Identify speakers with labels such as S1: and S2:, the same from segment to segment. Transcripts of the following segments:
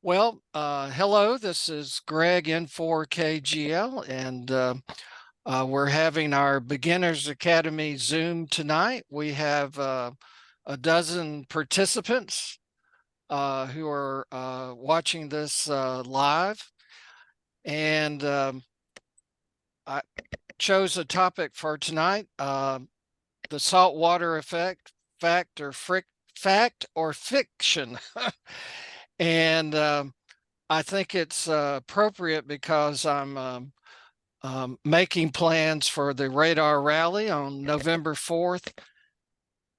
S1: Hello, this is Greg N4KGL, and we're having our Beginners Academy Zoom tonight. We have a dozen participants who are watching this live, and I chose a topic for tonight, the saltwater effect, fact or fiction. And I think it's appropriate because I'm making plans for the RaDAR rally on November 4th,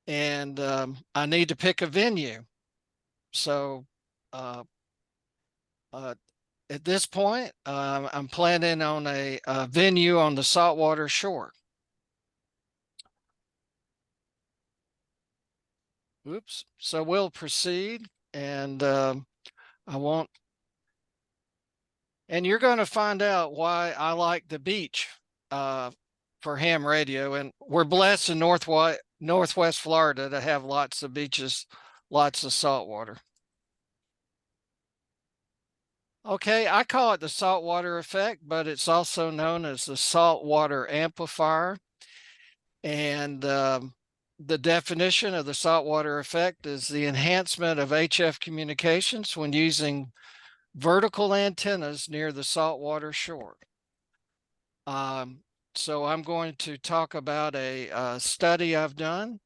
S1: and I need to pick a venue. So uh, uh, at this point, I'm planning on a venue on the Saltwater shore. Oops. So we'll proceed, and I won't. And you're going to find out why I like the beach for ham radio. And we're blessed in Northwest Florida to have lots of beaches, lots of salt water. Okay, I call it the saltwater effect, but it's also known as the saltwater amplifier. And the definition of the saltwater effect is the enhancement of HF communications when using vertical antennas near the saltwater shore. So I'm going to talk about a study I've done,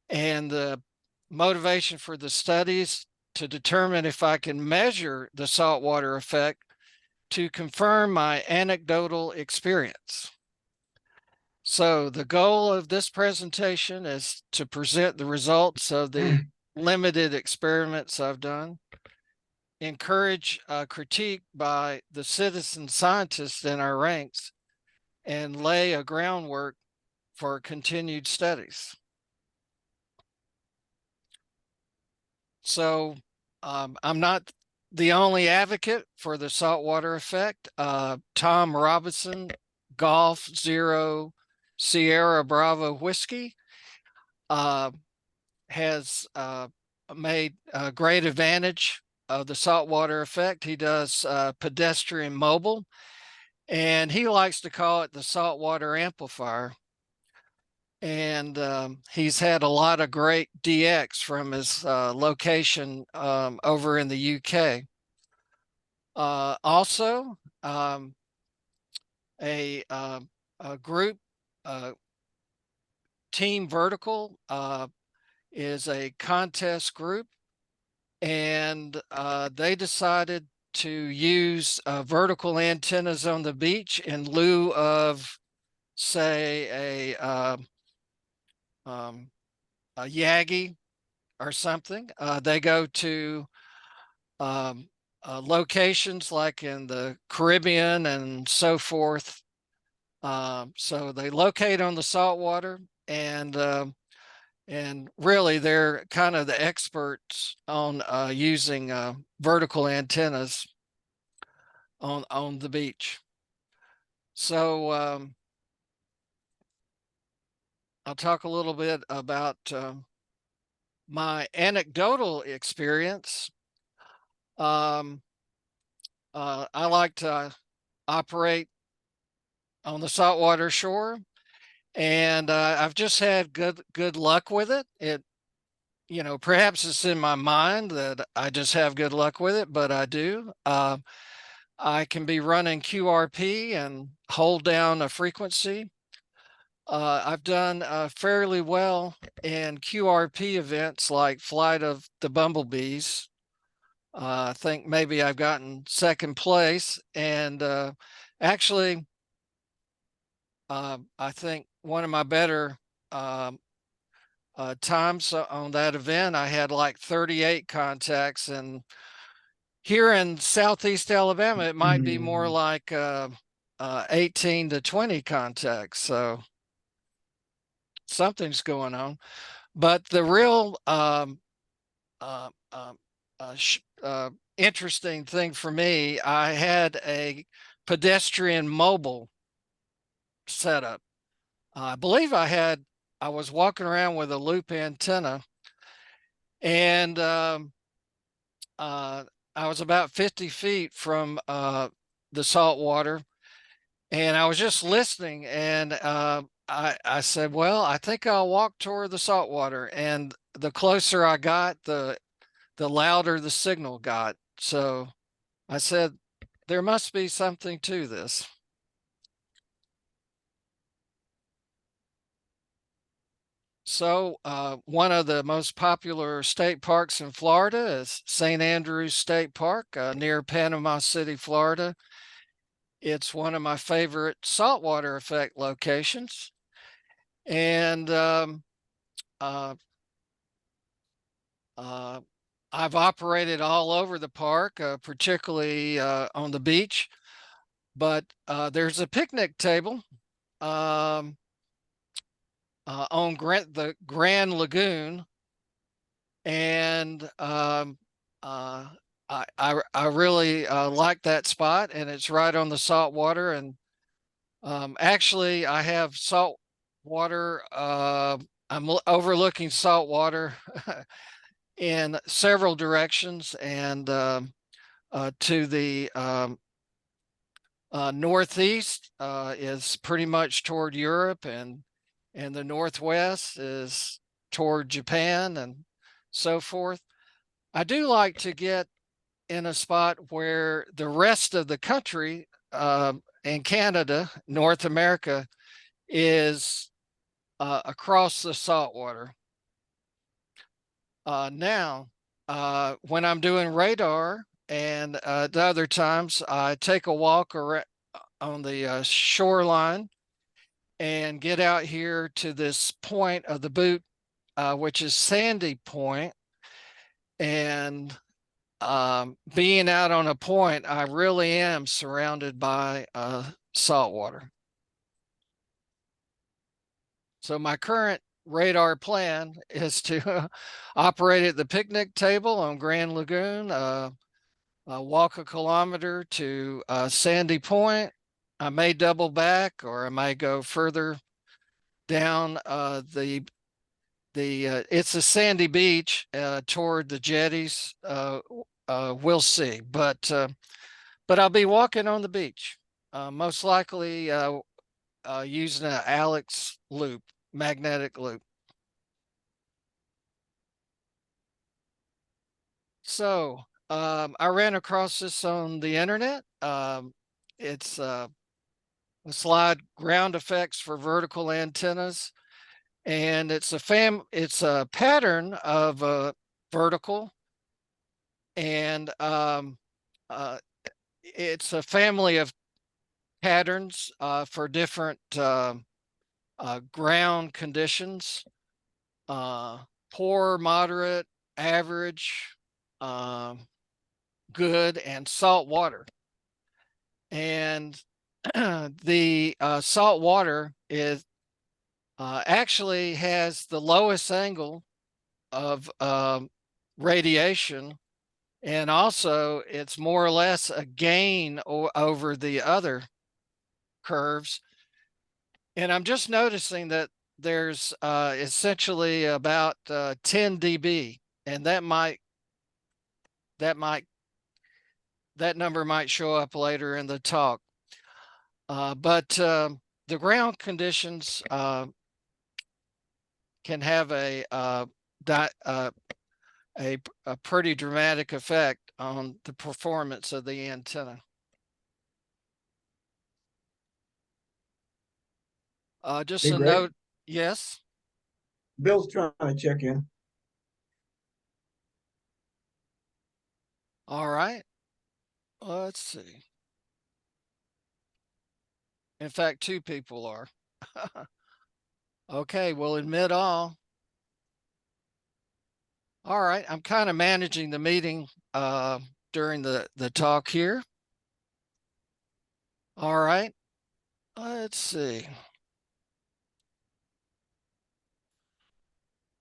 S1: and the motivation for the studies to determine if I can measure the saltwater effect to confirm my anecdotal experience. So the goal of this presentation is to present the results of the limited experiments I've done, encourage critique by the citizen scientists in our ranks, and lay a groundwork for continued studies. So I'm not the only advocate for the saltwater effect. Tom Robinson, Golf Zero Sierra Bravo Whiskey, has made a great advantage of the saltwater effect. He does pedestrian mobile, and he likes to call it the saltwater amplifier. And he's had a lot of great DX from his location over in the UK. Also, a group, Team Vertical, is a contest group, and they decided to use vertical antennas on the beach in lieu of, say, a Yagi or something. They go to locations like in the Caribbean and so forth. So they locate on the saltwater, and really they're kind of the experts on using vertical antennas on the beach. So I'll talk a little bit about my anecdotal experience. I like to operate on the saltwater shore, and I've just had good luck with it. Perhaps it's in my mind that I just have good luck with it, but I do. I can be running QRP and hold down a frequency. I've done fairly well in QRP events like Flight of the Bumblebees. I think maybe I've gotten second place, and actually, I think one of my better times on that event, I had like 38 contacts, and here in Southeast Alabama, it might be more like 18 to 20 contacts. So something's going on. But the real uh, interesting thing for me, I had a pedestrian mobile setup. I believe I was walking around with a loop antenna, and I was about 50 feet from the salt water, and I was just listening, and I said, well, I think I'll walk toward the salt water. And the closer I got, the louder the signal got. So I said, there must be something to this. So one of the most popular state parks in Florida is St. Andrews State Park near Panama City, Florida. It's one of my favorite saltwater effect locations. And uh, uh, I've operated all over the park, particularly on the beach. But there's a picnic table um, on the Grand Lagoon, and uh, I really like that spot, and it's right on the salt water. And actually, I have salt water. I'm overlooking salt water in several directions, and to the northeast is pretty much toward Europe, and the northwest is toward Japan, and so forth. I do like to get in a spot where the rest of the country in Canada, North America, is across the saltwater. Now, when I'm doing radar and the other times, I take a walk around on the shoreline and get out here to this point of the boot, which is Sandy Point. And being out on a point, I really am surrounded by saltwater. So my current radar plan is to operate at the picnic table on Grand Lagoon, walk a kilometer to Sandy Point. I may double back, or I may go further down it's a sandy beach toward the jetties. We'll see, but I'll be walking on the beach, most likely using an Alex loop, magnetic loop. So I ran across this on the internet. It's slide ground effects for vertical antennas, and it's a pattern of vertical, and uh, it's a family of patterns for different ground conditions, uh, poor, moderate, average, uh, good, and salt water. And the salt water is actually has the lowest angle of radiation, and also it's more or less a gain over the other curves. And I'm just noticing that there's essentially about 10 dB, and that might that number might show up later in the talk. But the ground conditions can have a pretty dramatic effect on the performance of the antenna. Just
S2: Hey,
S1: a
S2: Greg.
S1: note, yes.
S2: Bill's trying to check in.
S1: All right, let's see. In fact, two people are. Okay, we'll admit all. All right, I'm kind of managing the meeting during the talk here. All right, let's see.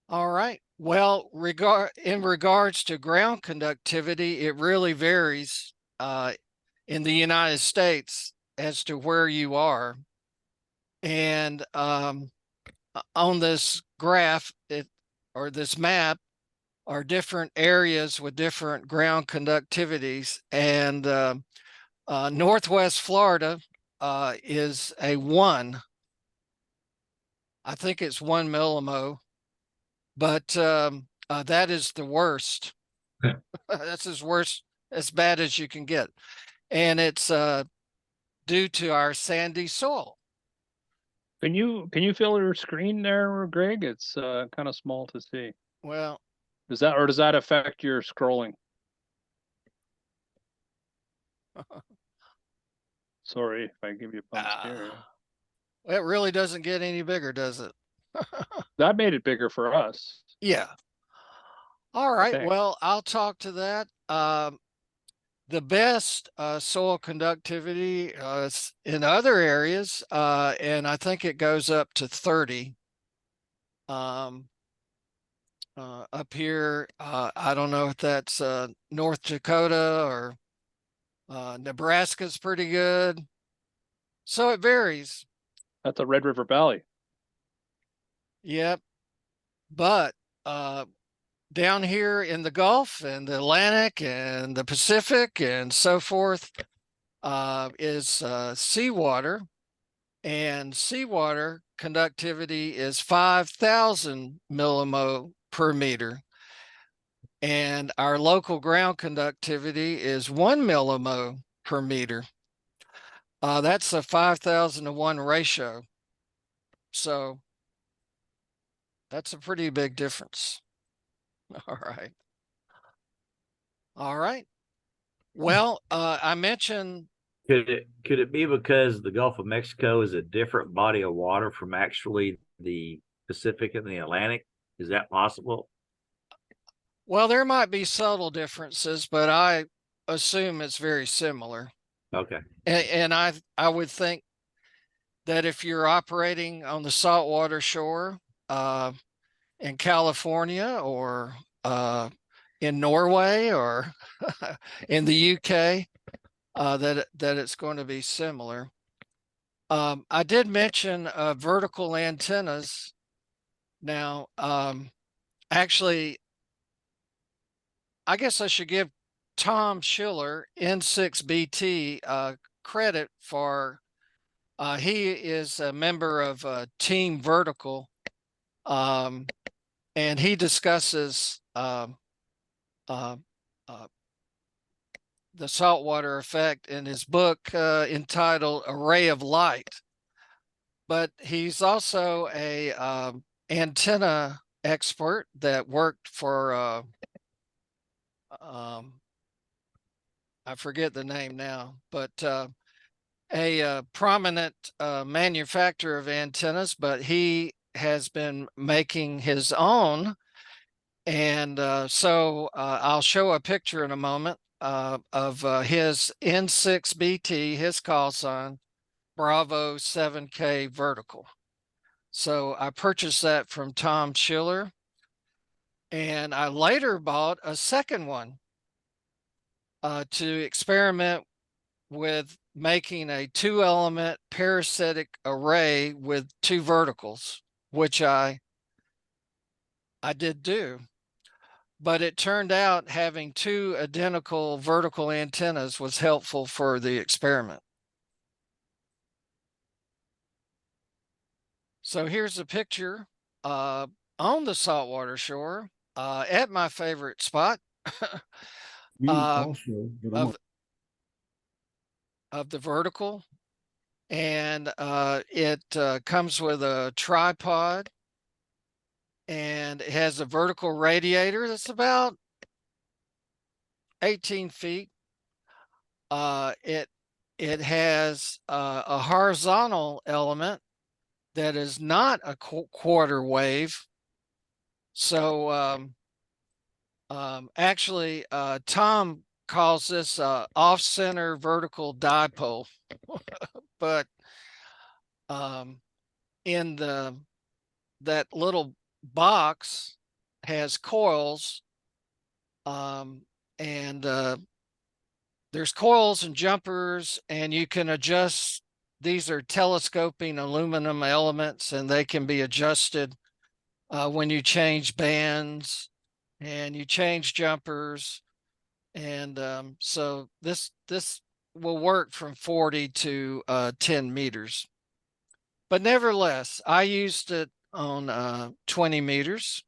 S1: All right. Well, in regards to ground conductivity, it really varies in the United States as to where you are. And on this graph, or this map, are different areas with different ground conductivities. And Northwest Florida is a 1. I think it's 1 millimo, but that is the worst. That's as bad as you can get. And it's due to our sandy soil.
S3: Can you fill your screen there, Greg? It's kind of small to see.
S1: Well,
S3: Does that affect your scrolling? Sorry if I give you a bump scare.
S1: it really doesn't get any bigger, does it?
S3: That made it bigger for us.
S1: Yeah. All right.
S3: Thanks.
S1: Well, I'll talk to that. The best soil conductivity is in other areas, and I think it goes up to 30. Up here, I don't know if that's North Dakota or Nebraska's pretty good. So it varies.
S3: That's a Red River Valley.
S1: Yep. But down here in the Gulf and the Atlantic and the Pacific and so forth is seawater. And seawater conductivity is 5,000 millimo per meter. And our local ground conductivity is 1 millimo per meter. That's a 5,000 to 1 ratio. So that's a pretty big difference. All right. All right. Well, I mentioned.
S4: Could it be because the Gulf of Mexico is a different body of water from actually the Pacific and the Atlantic? Is that possible?
S1: Well, there might be subtle differences, but I assume it's very similar.
S4: Okay.
S1: And I would think that if you're operating on the saltwater shore in California or in Norway or in the UK, that it's going to be similar. I did mention vertical antennas. Now, actually, I guess I should give Tom Schiller, N6BT, credit for. He is a member of Team Vertical, and he discusses the saltwater effect in his book entitled "Array of Light." But he's also a antenna expert that worked for I forget the name now, but a prominent manufacturer of antennas, but he has been making his own. And so I'll show a picture in a moment of his N6BT, his call sign, Bravo 7K vertical. So I purchased that from Tom Schiller. And I later bought a second one to experiment with making a 2-element parasitic array with 2 verticals, which I did do. But it turned out having 2 identical vertical antennas was helpful for the experiment. So here's a picture on the saltwater shore at my favorite spot
S2: Also, but I'm
S1: of the vertical. And it comes with a tripod, and it has a vertical radiator that's about 18 feet. It has a horizontal element that is not a quarter wave. So actually, Tom calls this off-center vertical dipole, but in that little box has coils, and there's coils and jumpers, and you can adjust. These are telescoping aluminum elements, and they can be adjusted when you change bands and you change jumpers. And so this will work from 40 to 10 meters. But nevertheless, I used it on 20 meters.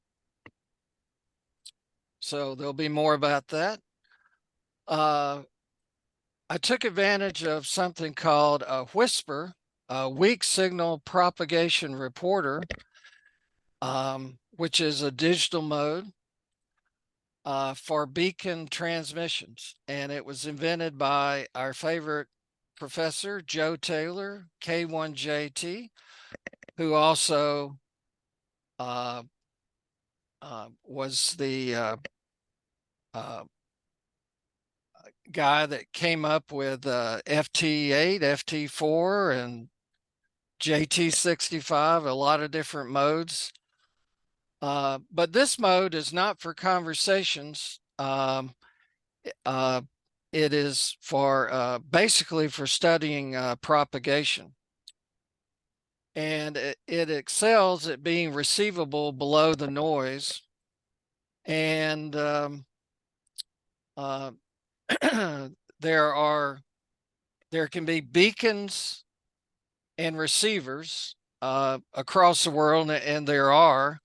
S1: So there'll be more about that. I took advantage of something called a Whisper, a weak signal propagation reporter, which is a digital mode for beacon transmissions. And it was invented by our favorite professor, Joe Taylor, K1JT, who also was the guy that came up with FT8, FT4, and JT65, a lot of different modes. But this mode is not for conversations. It is for basically for studying propagation. And it excels at being receivable below the noise. And there can be beacons and receivers across the world, and there are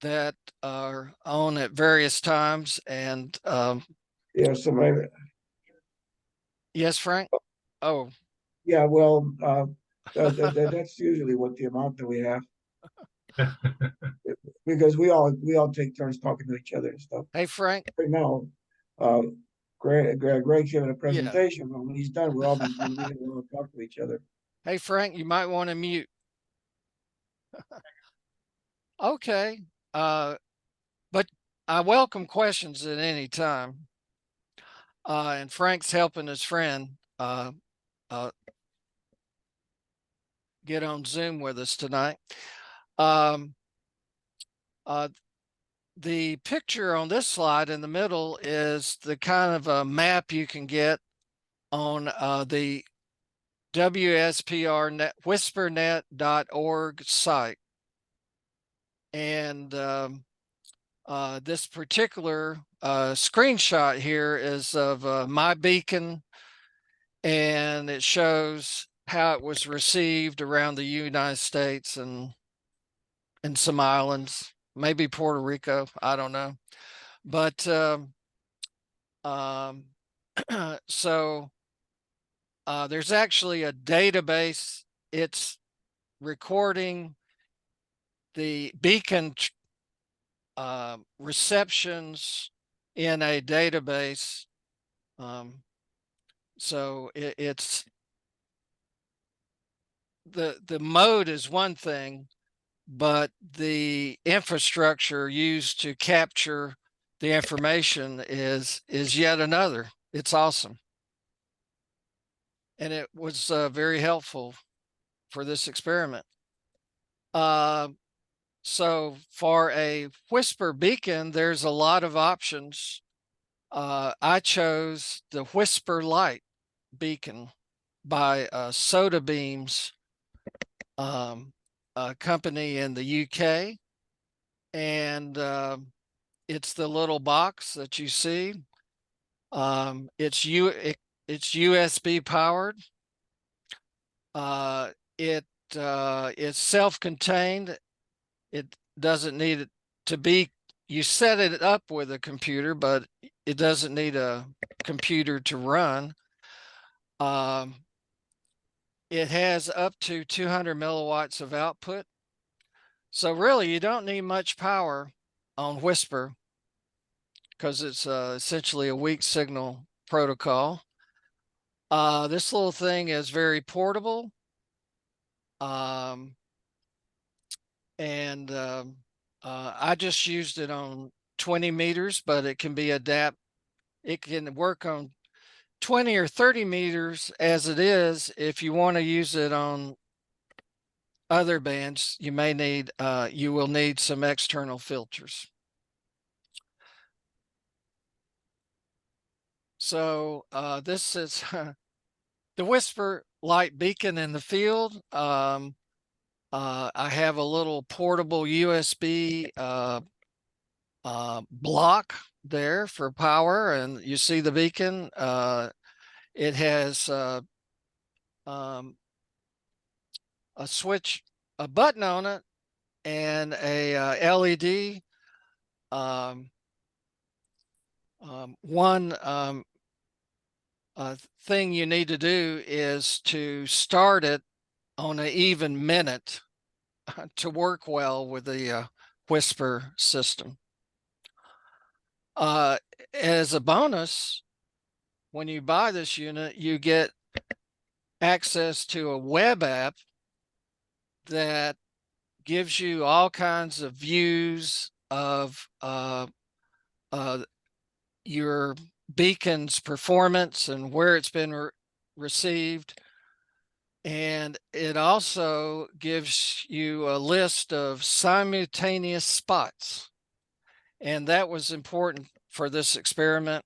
S1: that are on at various times. And
S2: Yeah, so maybe,
S1: yes, Frank. Oh,
S2: yeah, well, that's usually what the amount that we have. Because we all take turns talking to each other and stuff.
S1: hey, Frank.
S2: Right now, uh, Greg's giving a
S1: Yeah.
S2: presentation, but when he's done, we're all talk to each other.
S1: Hey, Frank, you might want to mute. Okay. But I welcome questions at any time. And Frank's helping his friend get on Zoom with us tonight. The picture on this slide in the middle is the kind of a map you can get on the WSPR whispernet.org site. And this particular screenshot here is of my beacon, and it shows how it was received around the United States and some islands, maybe Puerto Rico, I don't know. But so there's actually a database. It's recording the beacon receptions in a database. So it's the mode is one thing, but the infrastructure used to capture the information is yet another. It's awesome. And it was very helpful for this experiment. So for a Whisper beacon, there's a lot of options. I chose the Whisper Light beacon by Soda Beams, a company in the UK. And it's the little box that you see. It's USB powered. It's self-contained. It doesn't need it to be, you set it up with a computer, but it doesn't need a computer to run. It has up to 200 milliwatts of output. So really, you don't need much power on Whisper because it's essentially a weak signal protocol. This little thing is very portable. And I just used it on 20 meters, but it can be it can work on 20 or 30 meters as it is. If you want to use it on other bands, you will need some external filters. So this is the Whisper Light beacon in the field. I have a little portable USB block there for power, and you see the beacon. It has a switch, a button on it, and a LED. One thing you need to do is to start it on an even minute to work well with the whisper system. As a bonus, when you buy this unit, you get access to a web app that gives you all kinds of views of your beacon's performance and where it's been received. And it also gives you a list of simultaneous spots. And that was important for this experiment.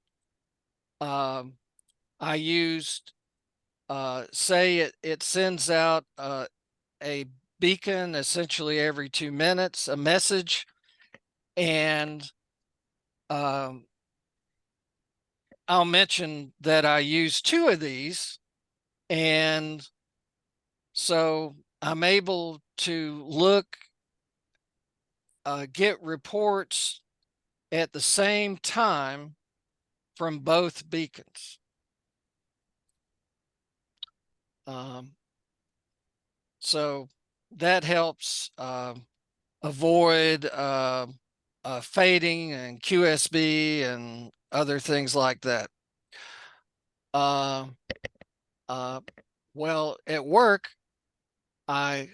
S1: I used, say it sends out a beacon essentially every 2 minutes, a message, and I'll mention that I use 2 of these, and so I'm able to look, get reports at the same time from both beacons. So that helps avoid fading and QSB and other things like that. Well, at work, I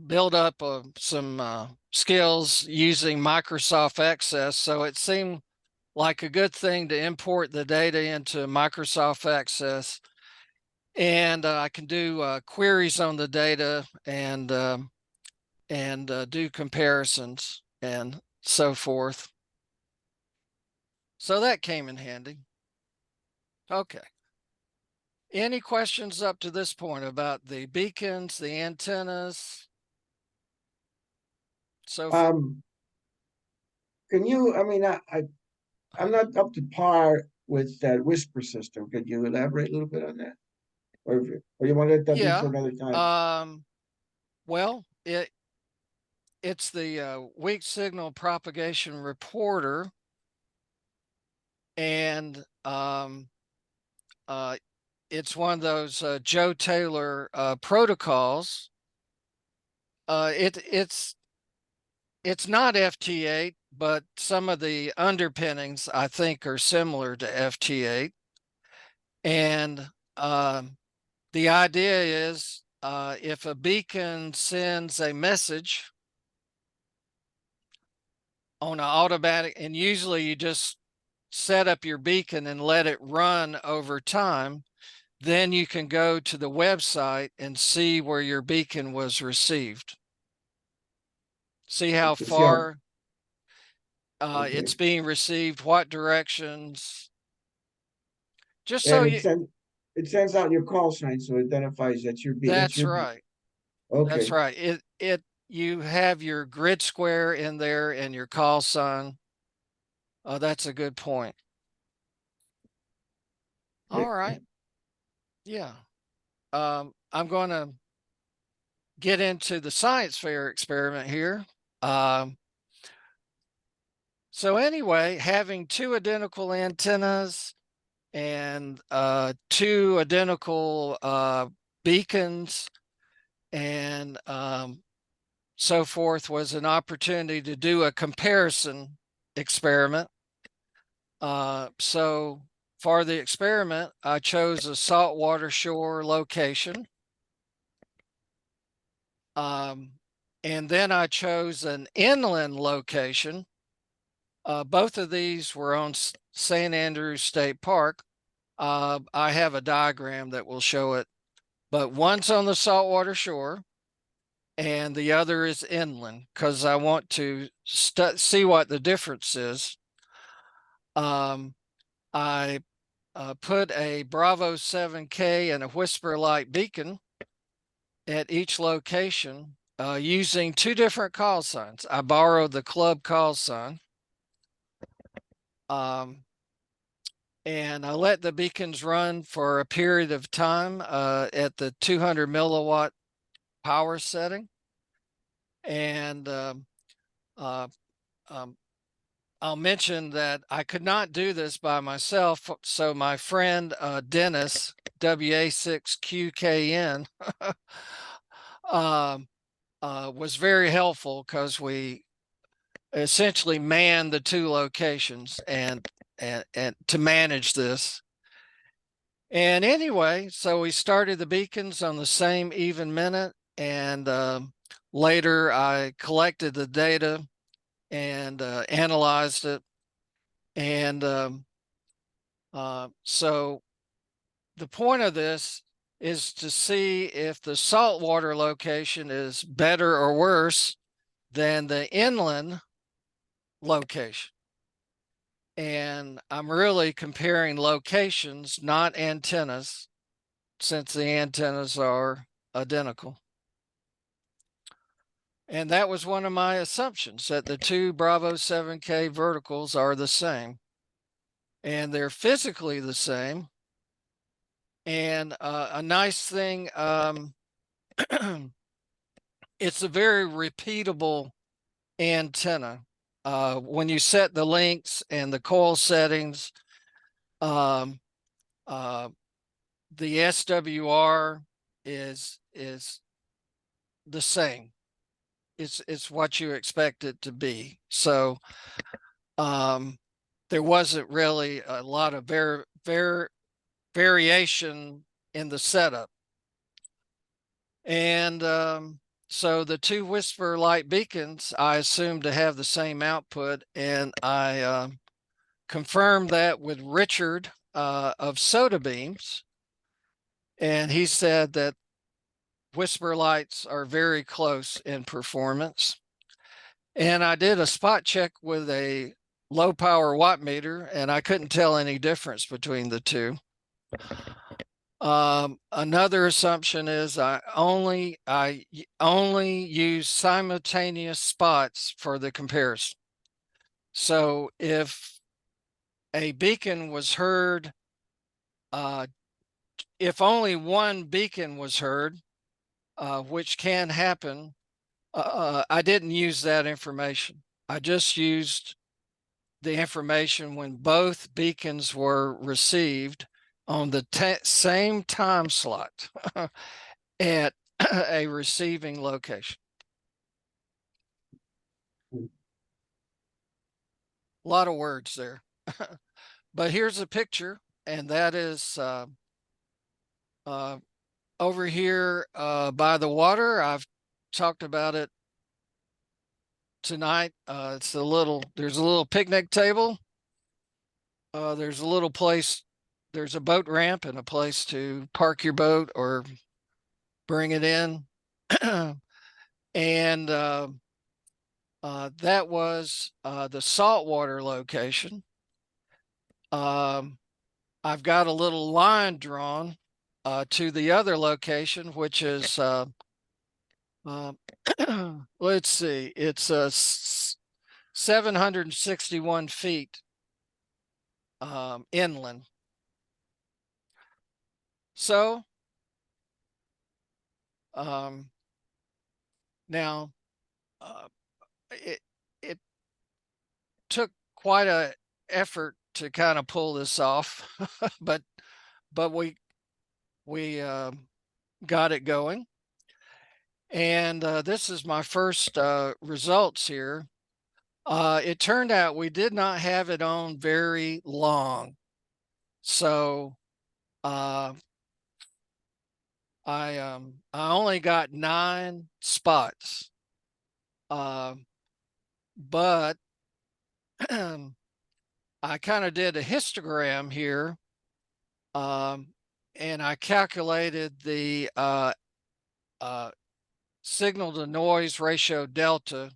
S1: build up some skills using Microsoft Access, so it seemed like a good thing to import the data into Microsoft Access, and I can do queries on the data and do comparisons and so forth. So that came in handy. Okay. Any questions up to this point about the beacons, the antennas? So
S2: Can you, I mean, I'm not up to par with that whisper system. Could you elaborate a little bit on that? Or you want to let that be for
S1: yeah,
S2: another time?
S1: well, it's the weak signal propagation reporter, and it's one of those Joe Taylor protocols. It's not FT8, but some of the underpinnings I think are similar to FT8. And the idea is if a beacon sends a message on an automatic, and usually you just set up your beacon and let it run over time, then you can go to the website and see where your beacon was received. See how
S2: To see how,
S1: far
S2: okay.
S1: it's being received, what directions. Just so
S2: And
S1: you,
S2: it sends out your call sign, so it identifies that it's
S1: that's
S2: your,
S1: right. That's
S2: okay.
S1: right. You have your grid square in there and your call sign. Oh, that's a good point. All right. Yeah. I'm going to get into the science fair experiment here. So anyway, having 2 identical antennas and 2 identical beacons and so forth was an opportunity to do a comparison experiment. So for the experiment, I chose a saltwater shore location. And then I chose an inland location. Both of these were on St. Andrews State Park. I have a diagram that will show it, but one's on the saltwater shore and the other is inland because I want to see what the difference is. I put a Bravo 7K and a Whisper Light beacon at each location, using two different call signs. I borrowed the club call sign. And I let the beacons run for a period of time at the 200 milliwatt power setting. And I'll mention that I could not do this by myself. So my friend Dennis, WA6QKN, was very helpful because we essentially manned the two locations and to manage this. And anyway, so we started the beacons on the same even minute, and later I collected the data and analyzed it. And so the point of this is to see if the saltwater location is better or worse than the inland location. And I'm really comparing locations, not antennas, since the antennas are identical. And that was one of my assumptions, that the two Bravo 7K verticals are the same. And they're physically the same. And a nice thing, it's a very repeatable antenna. When you set the links and the coil settings, the SWR is the same. It's what you expect it to be. So there wasn't really a lot of variation in the setup. And so the two whisper light beacons, I assumed to have the same output, and I confirmed that with Richard of Soda Beams, and he said that whisper lights are very close in performance. And I did a spot check with a low power watt meter, and I couldn't tell any difference between the two. Another assumption is I only use simultaneous spots for the comparison. So if a beacon was heard, if only one beacon was heard, which can happen, I didn't use that information. I just used the information when both beacons were received on the same time slot at a receiving location. A lot of words there. But here's a picture, and that is over here by the water. I've talked about it tonight. There's a little picnic table. There's a little place, there's a boat ramp and a place to park your boat or bring it in. And that was the saltwater location. I've got a little line drawn to the other location, which is, let's see, it's 761 feet inland. So now it took quite a effort to kind of pull this off, but we got it going. And this is my first results here. It turned out we did not have it on very long. So I only got 9 spots. But I kind of did a histogram here, and I calculated the signal to noise ratio delta.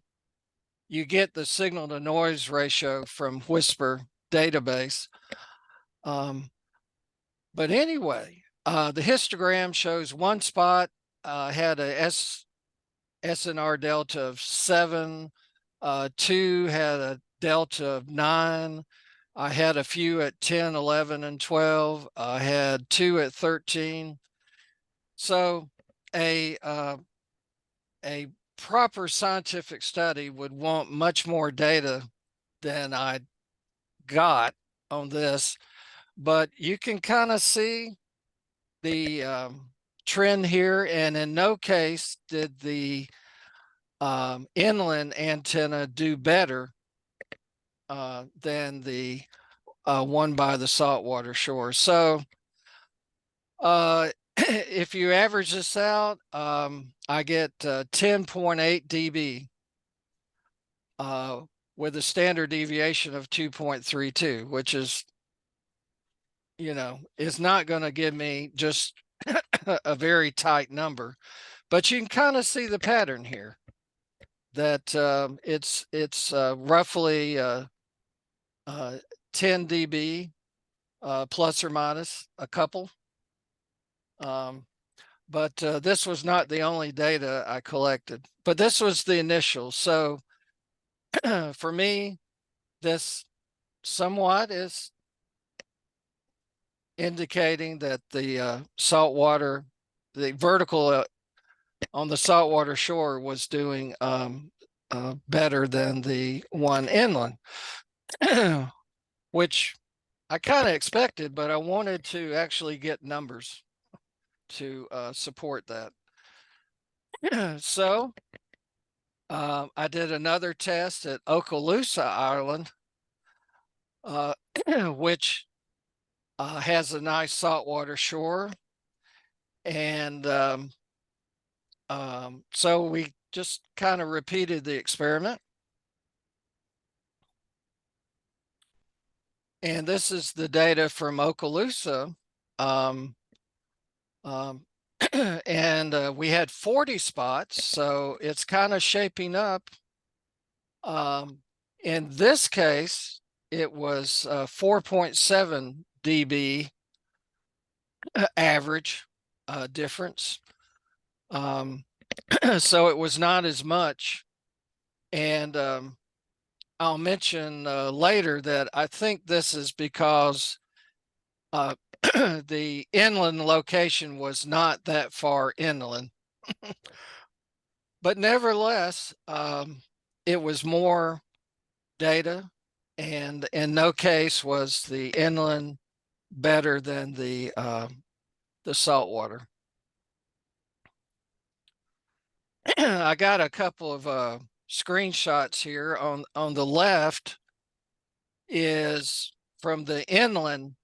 S1: You get the signal to noise ratio from Whisper database. But anyway, the histogram shows one spot had a SNR delta of 7. 2 had a delta of 9. I had a few at 10, 11, and 12. I had 2 at 13. So a proper scientific study would want much more data than I got on this, but you can kind of see the trend here, and in no case did the inland antenna do better than the one by the saltwater shore. So if you average this out, I get 10.8 dB with a standard deviation of 2.32, which is, is not going to give me just a very tight number, but you can kind of see the pattern here that it's roughly 10 dB plus or minus a couple. But this was not the only data I collected, but this was the initial. So for me, this somewhat is indicating that the saltwater, the vertical on the saltwater shore was doing better than the one inland, which I kind of expected, but I wanted to actually get numbers to support that. So I did another test at Okaloosa Island, which has a nice saltwater shore. And so we just kind of repeated the experiment. And this is the data from Okaloosa. And we had 40 spots, so it's kind of shaping up. In this case, it was 4.7 dB average difference. So it was not as much. And I'll mention later that I think this is because the inland location was not that far inland. But nevertheless, it was more data, and in no case was the inland better than the saltwater. I got a couple of screenshots here. On the left is from the inland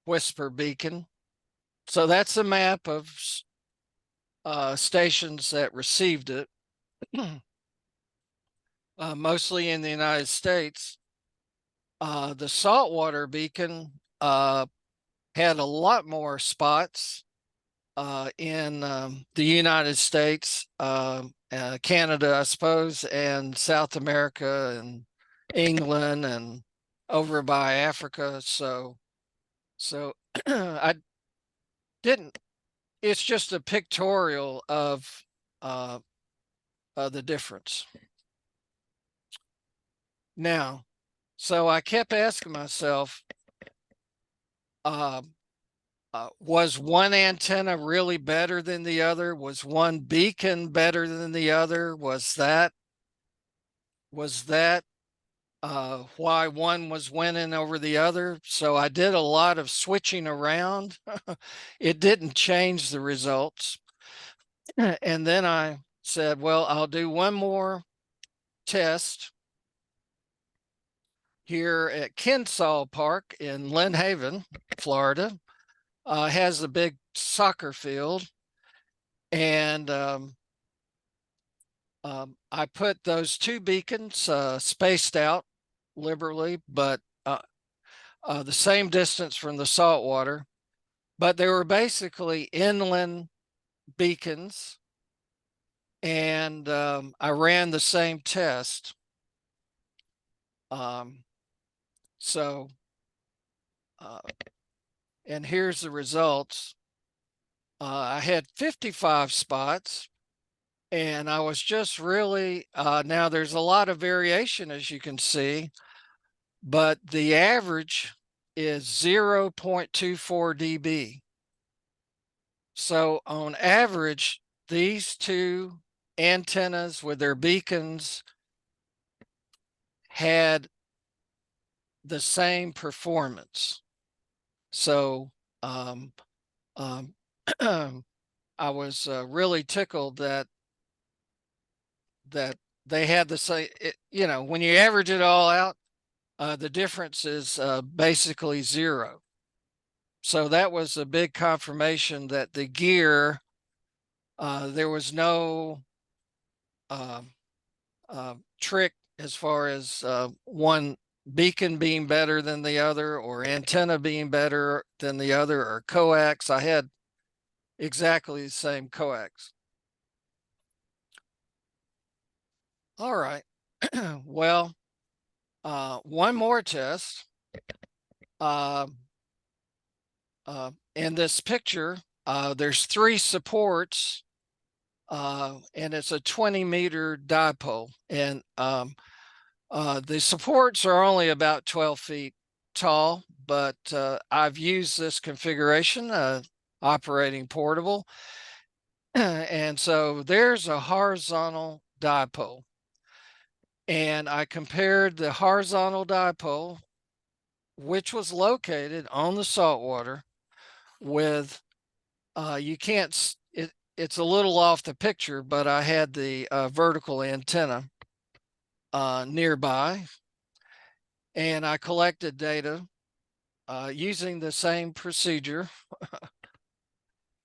S1: whisper beacon. So that's a map of stations that received it, mostly in the United States. The saltwater beacon had a lot more spots in the United States, Canada, I suppose, and South America and England and over by Africa. So I didn't, it's just a pictorial of the difference. Now, so I kept asking myself, was one antenna really better than the other? Was one beacon better than the other? Was that why one was winning over the other? So I did a lot of switching around. It didn't change the results. And then I said, well, I'll do one more test here at Kensaw Park in Lynn Haven, Florida. Has a big soccer field, and I put those two beacons spaced out liberally, but the same distance from the saltwater, but they were basically inland beacons, and I ran the same test. So and here's the results. I had 55 spots, And I was just really, now there's a lot of variation, as you can see, but the average is 0.24 dB. So on average, these two antennas with their beacons had the same performance. So um, um, I was really tickled that they had the same. You know, when you average it all out, the difference is basically zero. So that was a big confirmation that the gear, there was no um, trick as far as one beacon being better than the other or antenna being better than the other or coax. I had exactly the same coax. All right. Well, one more test. In this picture, there's 3 supports, and it's a 20-meter dipole. And the supports are only about 12 feet tall, but I've used this configuration, operating portable. And so there's a horizontal dipole. And I compared the horizontal dipole, which was located on the saltwater, with, you can't, it's a little off the picture, but I had the vertical antenna nearby, and I collected data using the same procedure.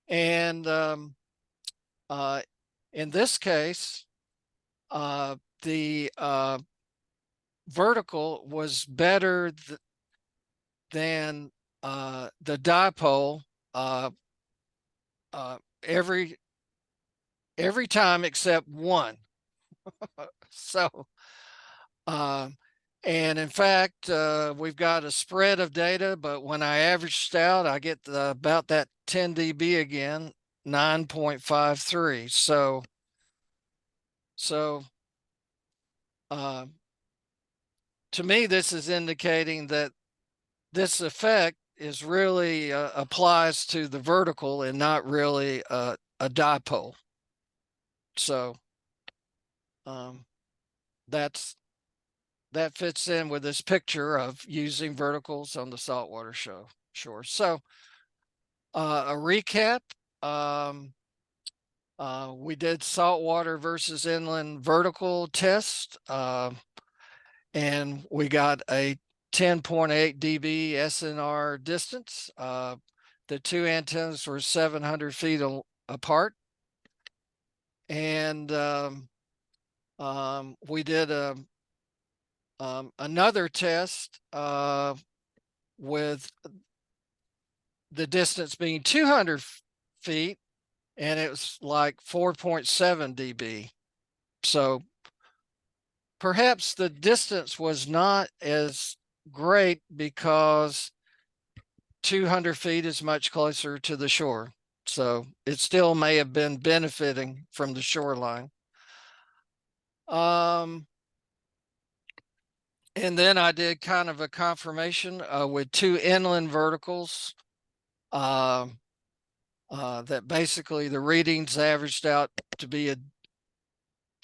S1: And in this case, the vertical was better than the dipole every time except one. So, and in fact, we've got a spread of data, but when I averaged out, I get about that 10 dB again, 9.53. So to me, this is indicating that this effect is really applies to the vertical and not really a dipole. So that fits in with this picture of using verticals on the saltwater shore. So a recap, we did saltwater versus inland vertical test, and we got a 10.8 dB SNR distance. The 2 antennas were 700 feet apart. And we did another test with the distance being 200 feet, and it was like 4.7 dB. So perhaps the distance was not as great because 200 feet is much closer to the shore. So it still may have been benefiting from the shoreline. And then I did kind of a confirmation with 2 inland verticals that basically the readings averaged out to be a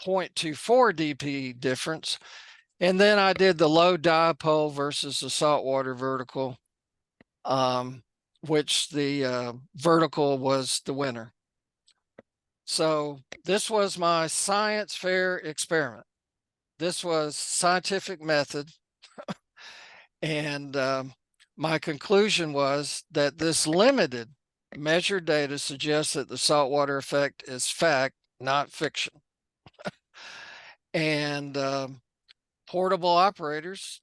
S1: 0.24 dB difference. And then I did the low dipole versus the saltwater vertical, which the vertical was the winner. So this was my science fair experiment. This was scientific method. And my conclusion was that this limited measured data suggests that the saltwater effect is fact, not fiction. And portable operators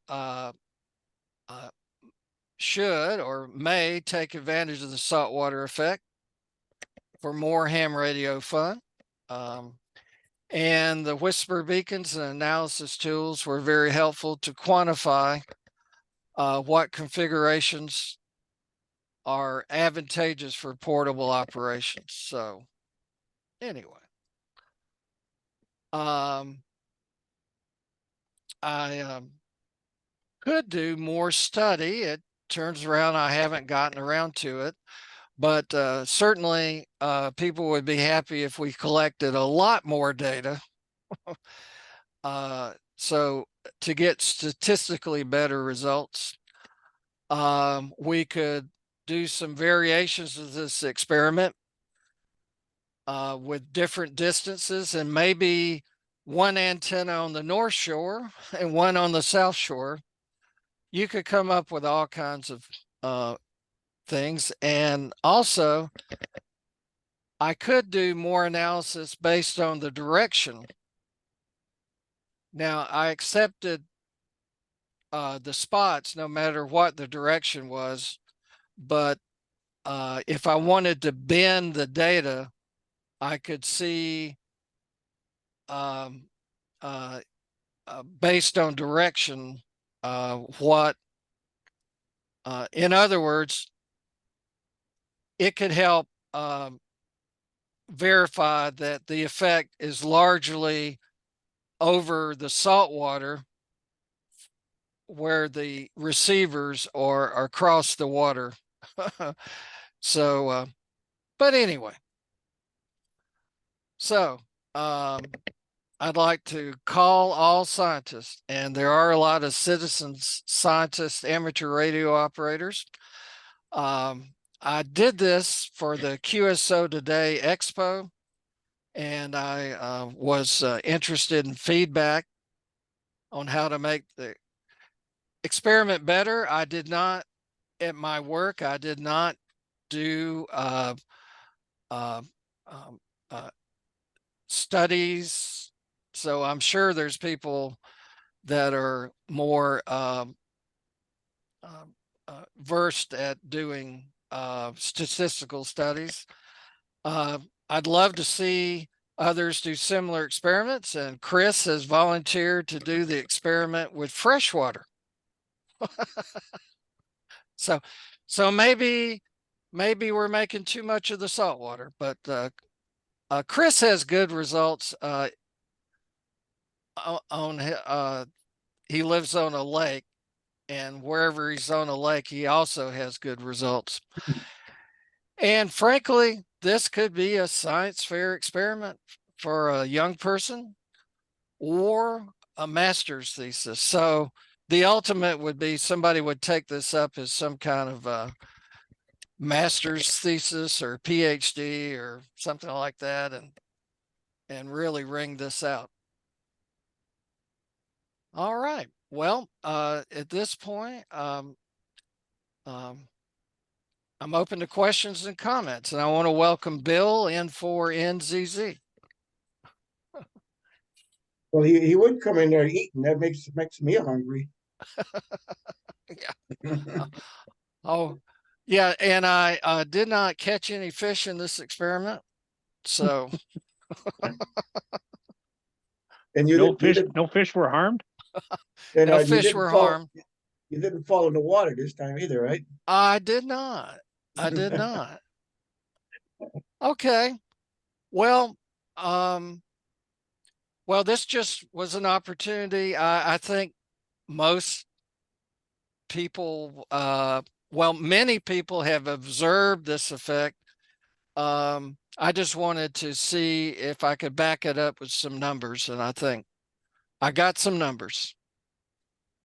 S1: should or may take advantage of the saltwater effect for more ham radio fun. And the whisper beacons and analysis tools were very helpful to quantify what configurations are advantageous for portable operations. So anyway, I could do more study. It turns around, I haven't gotten around to it, but certainly people would be happy if we collected a lot more data. So to get statistically better results, we could do some variations of this experiment with different distances, and maybe one antenna on the North Shore and one on the South Shore. You could come up with all kinds of things. And also, I could do more analysis based on the direction. Now, I accepted the spots no matter what the direction was, but if I wanted to bend the data, I could see um, based on direction what, in other words, it could help verify that the effect is largely over the saltwater where the receivers are across the water. So, but anyway, so I'd like to call all scientists, and there are a lot of citizens, scientists, amateur radio operators. I did this for the QSO Today Expo, and I was interested in feedback on how to make the experiment better. I did not, at my work, I did not do um, studies. So I'm sure there's people that are more versed at doing statistical studies. I'd love to see others do similar experiments, and Chris has volunteered to do the experiment with freshwater. So, so maybe we're making too much of the saltwater, but Chris has good results on he lives on a lake, and wherever he's on a lake, he also has good results. And frankly, this could be a science fair experiment for a young person or a master's thesis. So the ultimate would be somebody would take this up as some kind of master's thesis or PhD or something like that, and really wring this out. All right. Well, at this point, I'm open to questions and comments, and I want to welcome Bill in for NZZ.
S2: Well, he would come in there eating. That makes me hungry.
S1: Yeah. Oh, yeah. And I did not catch any fish in this experiment. So,
S2: And you
S3: No
S2: didn't,
S3: fish, no fish were harmed?
S2: and
S1: no
S2: you
S1: fish
S2: didn't
S1: were
S2: fall.
S1: harmed.
S2: You didn't fall in the water this time either, right?
S1: I did not. I did not. Okay. Well, well, this just was an opportunity. I think most people, well, many people have observed this effect. I just wanted to see if I could back it up with some numbers, and I think I got some numbers.